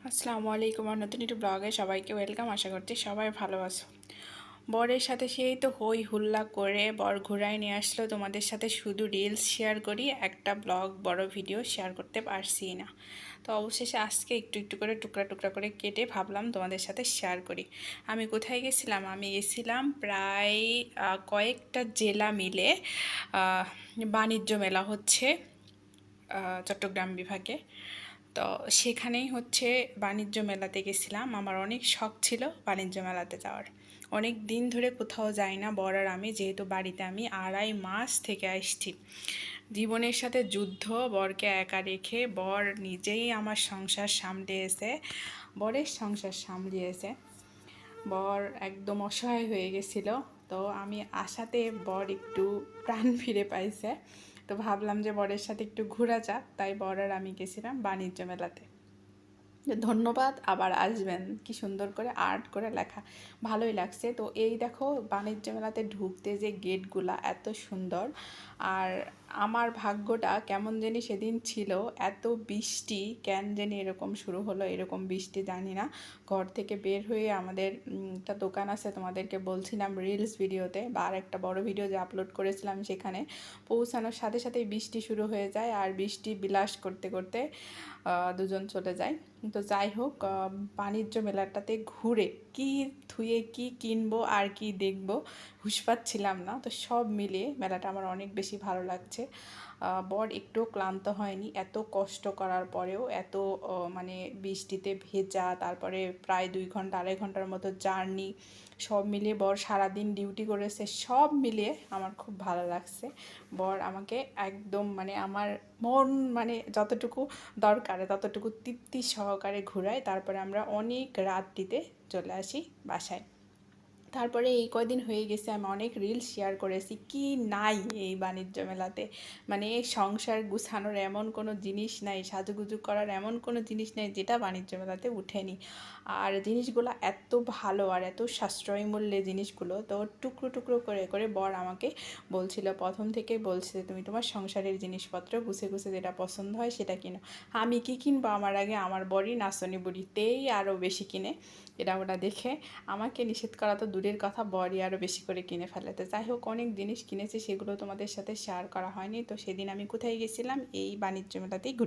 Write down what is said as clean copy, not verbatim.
আসসালামু আলাইকুম, আমার নতুন একটি ব্লগে সবাইকে ওয়েলকাম। আশা করছি সবাই ভালো আছো। বরের সাথে সেই তো হই হুল্লা করে বর ঘুরায় নিয়ে আসলো, তোমাদের সাথে শুধু রিলস শেয়ার করি, একটা ব্লগ বড় ভিডিও শেয়ার করতে পারছি না। তো অবশেষে আজকে একটু একটু করে টুকরা টুকরা করে কেটে ভাবলাম তোমাদের সাথে শেয়ার করি। আমি কোথায় গেছিলাম? আমি গেছিলাম প্রায় কয়েকটা জেলা মিলে বাণিজ্য মেলা হচ্ছে চট্টগ্রাম বিভাগে। তো সেখানেই হচ্ছে বাণিজ্য মেলাতে গেছিলাম। আমার অনেক শখ ছিল বাণিজ্য মেলাতে যাওয়ার। অনেক দিন ধরে কোথাও যাই না বর আর আমি, যেহেতু বাড়িতে আমি 2.5 মাস থেকে আসছি। জীবনের সাথে যুদ্ধ, বরকে একা রেখে বর নিজেই আমার সংসার সামলিয়েছে, বরের সংসার সামলিয়েছে। বর একদম অসহায় হয়ে গেছিল। তো আমি আশাতে বর একটু প্রাণ ফিরে পাইছে। তো ভাবলাম যে বরের সাথে একটু ঘোরা যাক, তাই বর আর আমি গেছিলাম বাণিজ্য মেলাতে। ধন্যবাদ, আবার আসবেন। কি সুন্দর করে আর্ট করে লেখা, ভালোই লাগছে। তো এই দেখো, বাণিজ্য মেলাতে ঢুকতে যে গেটগুলা এত সুন্দর। আর আমার ভাগ্যটা কেমন জানি সেদিন ছিল, এত বৃষ্টি কেন জানি এরকম শুরু হলো, এরকম বৃষ্টি জানি না। ঘর থেকে বের হয়ে আমাদের একটা দোকান আছে, তোমাদেরকে বলছিলাম রিলস ভিডিওতে, বা আর একটা বড় ভিডিও যে আপলোড করেছিলাম, সেখানে পৌঁছানোর সাথে সাথেই বৃষ্টি শুরু হয়ে যায়, আর বৃষ্টি বিলাস করতে করতে দুজন চলে যায়। তো যাই হোক, বাণিজ্য মেলাটাতে ঘুরে কি থুয়ে কি কিনবো আর কি দেখবো হুঁশ পাচ্ছিলাম না। তো সব মিলিয়ে মেলাটা আমার অনেক বেশি ভালো লাগছে। বর একটু ক্লান্ত হয়নি, এত কষ্ট করার পরেও, এত মানে বৃষ্টিতে ভেজা, তারপরে প্রায় 2 ঘন্টা 2.5 ঘন্টার মতো জার্নি, সব মিলিয়ে বর সারাদিন ডিউটি করেছে। সব মিলিয়ে আমার খুব ভালো লাগছে। বর আমাকে একদম মানে আমার মন মানে যতটুকু দরকার ততটুকু তৃপ্তি সহকারে ঘুরায়। তারপরে আমরা অনেক রাত্রিতে চলে আসি বাসায়। তারপরে এই কয়দিন হয়ে গেছে আমি অনেক রিল শেয়ার করেছি, কি নাই এই বাণিজ্য মেলাতে। মানে সংসার গুছানোর এমন কোনো জিনিস নাই, সাজুগুজু করার এমন কোনো জিনিস নেই যেটা বাণিজ্য মেলাতে উঠেনি। আর জিনিসগুলো এত ভালো আর এত সাশ্রয়ী মূল্যে জিনিসগুলো। তো টুকরো টুকরো করে করে বর আমাকে বলছিল, প্রথম থেকে বলছে তুমি তোমার সংসারের জিনিসপত্র গুছে গুছে যেটা পছন্দ হয় সেটা কিনো। আমি কি কিনবো? আমার আগে আমার বরই নাচনি বুড়িতেই আরও বেশি কিনে। এটা ওটা দেখে আমাকে নিষেধ করা তো দূরের কথা, বরই আরও বেশি করে কিনে ফেলে। তো যাই হোক, অনেক জিনিস কিনেছি, সেগুলো তোমাদের সাথে শেয়ার করা হয়নি। তো সেদিন আমি কোথায় গেছিলাম? এই বাণিজ্য মেলাতেই ঘুরতে।